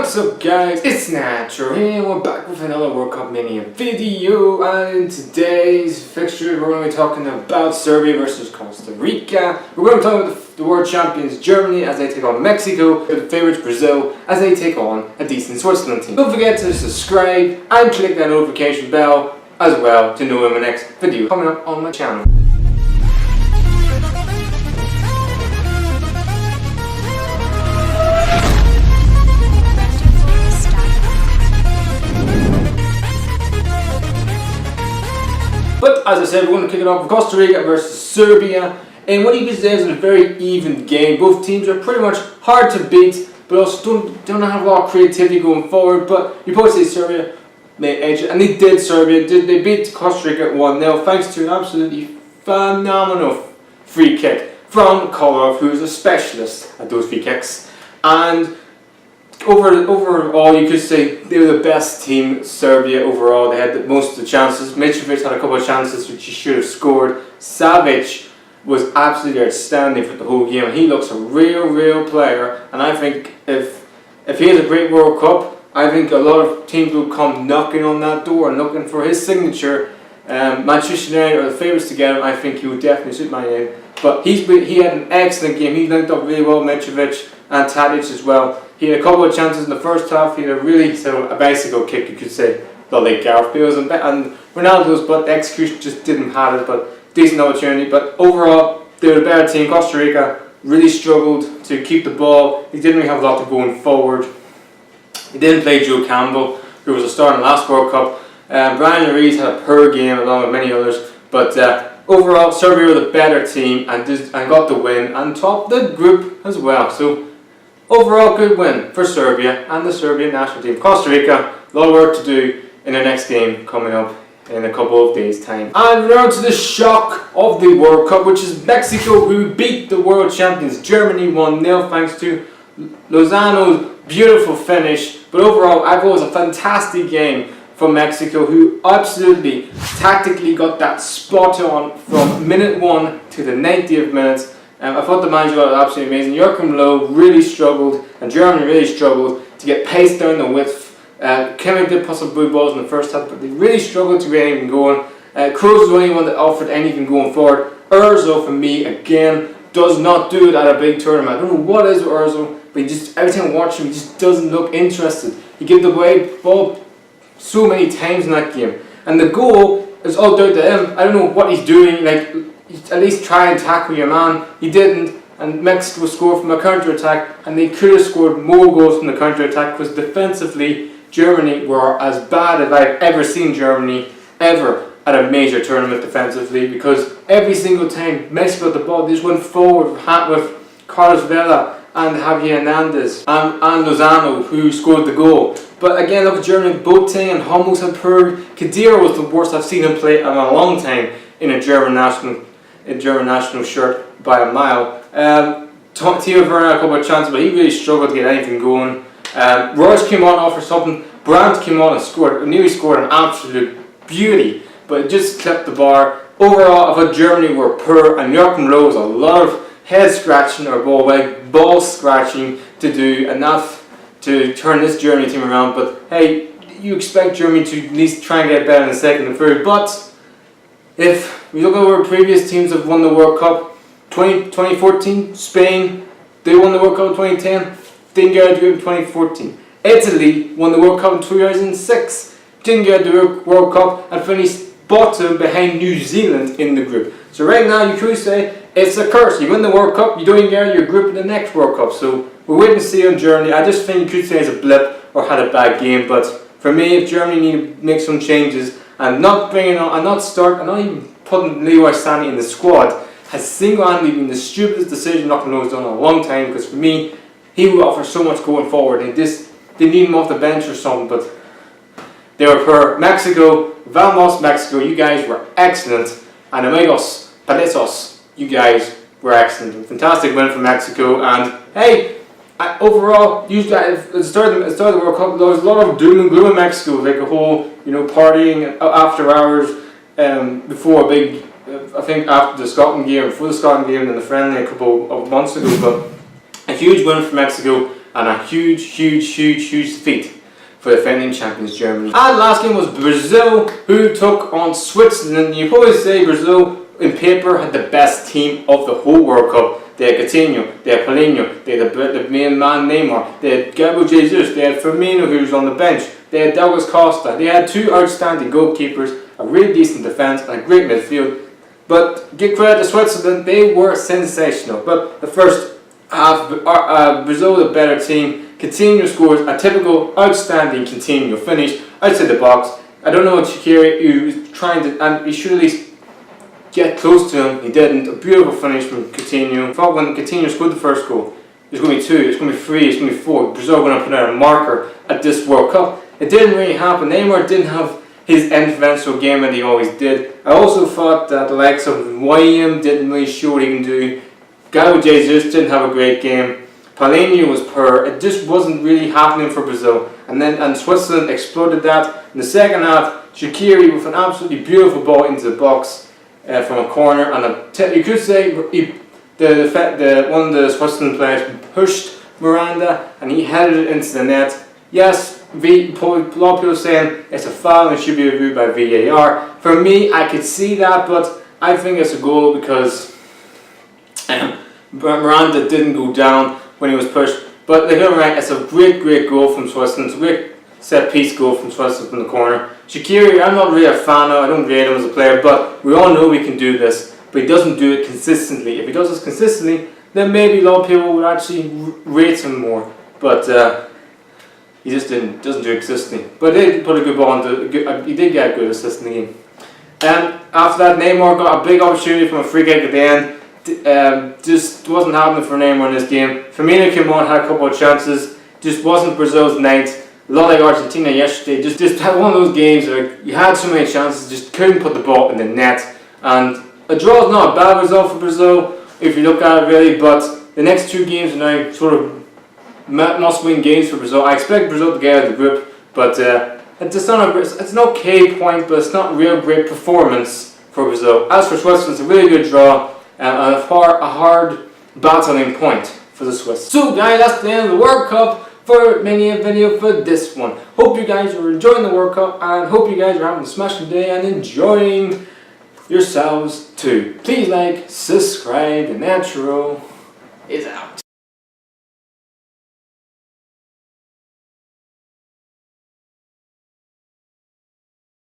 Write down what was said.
What's up guys, it's Natural here, we're back with another World Cup Mania video, and in today's fixture we're going to be talking about Serbia versus Costa Rica. We're going to be talking about the world champions Germany as they take on Mexico, the favourites Brazil as they take on a decent Switzerland team. Don't forget to subscribe and click that notification bell as well to know when my next video coming up on my channel. But as I said, we're going to kick it off with Costa Rica versus Serbia. And what you can say is a very even game. Both teams are pretty much hard to beat, but also don't have a lot of creativity going forward. But you probably say Serbia may edge it, and they did. Serbia did. They beat Costa Rica 1-0 thanks to an absolutely phenomenal free kick from Kolarov, who's a specialist at those free kicks. And overall, you could say they were the best team, Serbia, overall. They had most of the chances. Milinković had a couple of chances which he should have scored. Savić was absolutely outstanding for the whole game. He looks a real player, and I think if he has a great World Cup, I think a lot of teams will come knocking on that door and looking for his signature. Manchester United are the favourites to get him. I think he would definitely suit my name. But he had an excellent game. He linked up really well with Milinković and Tadic as well. He had a couple of chances in the first half. He had a bicycle kick, you could say, not like Gareth Bale's and Ronaldo's, but the execution just didn't have it. But decent opportunity. But overall, they were the better team. Costa Rica really struggled to keep the ball. He didn't really have a lot to going forward. He didn't play Joe Campbell, who was a star in the last World Cup. Brian Ruiz had a poor game along with many others. But overall, Serbia were the better team and got the win and topped the group as well. So overall, good win for Serbia and the Serbian national team. Costa Rica, a lot of work to do in their next game coming up in a couple of days' time. And we're on to the shock of the World Cup, which is Mexico, who beat the world champions Germany 1-0 thanks to Lozano's beautiful finish. But overall, I thought it was a fantastic game from Mexico, who absolutely tactically got that spot on from minute 1 to the 90th minute. I thought the manager was absolutely amazing. Joachim Low really struggled, and Germany really struggled to get pace down the width. Kimmich did put some blue balls in the first half, but they really struggled to get anything going. Kroos was the only one that offered anything going forward. Ozil, for me, again, does not do it at a big tournament. I don't know what is with Ozil, but he just, every time I watch him, he just doesn't look interested. He gave the away ball so many times in that game. And the goal is all down to him. I don't know what he's doing. Like, at least try and tackle your man. He didn't, and Mexico scored from a counter-attack, and they could have scored more goals from the counter-attack because defensively Germany were as bad as I've ever seen Germany ever at a major tournament defensively, because every single time Mexico got the ball, they just went forward with Carlos Vela and Javier Hernandez and Lozano, who scored the goal. But again, look at Germany, Boateng and Hummels and Perg. Khedira was the worst I've seen him play in a long time in a German national shirt by a mile. Timo Werner had a couple of chances, but he really struggled to get anything going. Royce came on, offered something. Brandt came on and scored. Nearly scored an absolute beauty, but it just clipped the bar. Overall, I thought Germany were poor, and Joachim Low was a lot of head scratching or ball scratching to do, enough to turn this Germany team around. But hey, you expect Germany to at least try and get better in the second and third. But if we look at where previous teams have won the World Cup, 2014, Spain, they won the World Cup in 2010, didn't get to do it in 2014. Italy won the World Cup in 2006, didn't get to do the World Cup and finished bottom behind New Zealand in the group. So right now you could say it's a curse. You win the World Cup, you don't even get your group in the next World Cup. So we're waiting to see on Germany. I just think you could say it's a blip or had a bad game. But for me, if Germany need to make some changes and not bringing on, and not even putting Leroy Sané in the squad, has single-handedly been the stupidest decision Knockenlo's done in a long time. Because for me, he will offer so much going forward, and they need him off the bench or something. But they were poor. Mexico, vamos Mexico, you guys were excellent. And amigos, padesos, you guys were excellent. Fantastic win for Mexico. And hey, overall, usually at the start of the World Cup, there was a lot of doom and gloom in Mexico, like a whole, partying after hours before a big, I think after the Scotland game, before the Scotland game and the friendly a couple of months ago. But a huge win for Mexico. and a huge defeat for defending champions Germany. And last game was Brazil, who took on Switzerland. You probably say Brazil, in paper, had the best team of the whole World Cup. They had Coutinho, they had Paulinho, they had the main man Neymar, they had Gabriel Jesus, they had Firmino who was on the bench, they had Douglas Costa, they had two outstanding goalkeepers, a really decent defence and a great midfield. But give credit to Switzerland, they were sensational. But the first half, Brazil the better team. Coutinho scores a typical outstanding Coutinho finish outside the box. I don't know what Shaqiri, he was trying to, and he should at least get close to him. He didn't. A beautiful finish from Coutinho. I thought when Coutinho scored the first goal, it's going to be 2, it's going to be 3, it's going to be 4. Brazil are going to put out a marker at this World Cup. It didn't really happen. Neymar didn't have his interventional game that he always did. I also thought that the likes of William didn't really show what he can do. Gabriel Jesus didn't have a great game. Paulinho was poor. It just wasn't really happening for Brazil. And Switzerland exploited that. In the second half, Shaqiri with an absolutely beautiful ball into the box from a corner. And you could say one of the Switzerland players pushed Miranda and he headed it into the net. Yes, a lot of people are saying it's a foul and it should be reviewed by VAR. For me, I could see that, but I think it's a goal because Miranda didn't go down when he was pushed. But they're right, it's a great goal from Switzerland. It's a great set piece goal from Switzerland from the corner. Shaqiri, I'm not really a fan of, I don't rate him as a player, but we all know we can do this. But he doesn't do it consistently. If he does this consistently, then maybe a lot of people would actually rate him more. But he just doesn't do it consistently. But he did put a good ball into, he did get a good assist in the game. After that, Neymar got a big opportunity from a free kick at the end. Just wasn't happening for Neymar in this game. Firmino came on, had a couple of chances. Just wasn't Brazil's night. A lot like Argentina yesterday. Just had one of those games where you had so many chances, just couldn't put the ball in the net. And a draw is not a bad result for Brazil if you look at it really. But the next 2 games are now sort of must-win games for Brazil. I expect Brazil to get out of the group, but it's an okay point, but it's not a real great performance for Brazil. As for Switzerland, it's a really good draw. And a hard battling point for the Swiss. So guys, that's the end of the World Cup for Mania video for this one. Hope you guys are enjoying the World Cup and hope you guys are having a smashing day and enjoying yourselves too. Please like, subscribe, and Natural is out.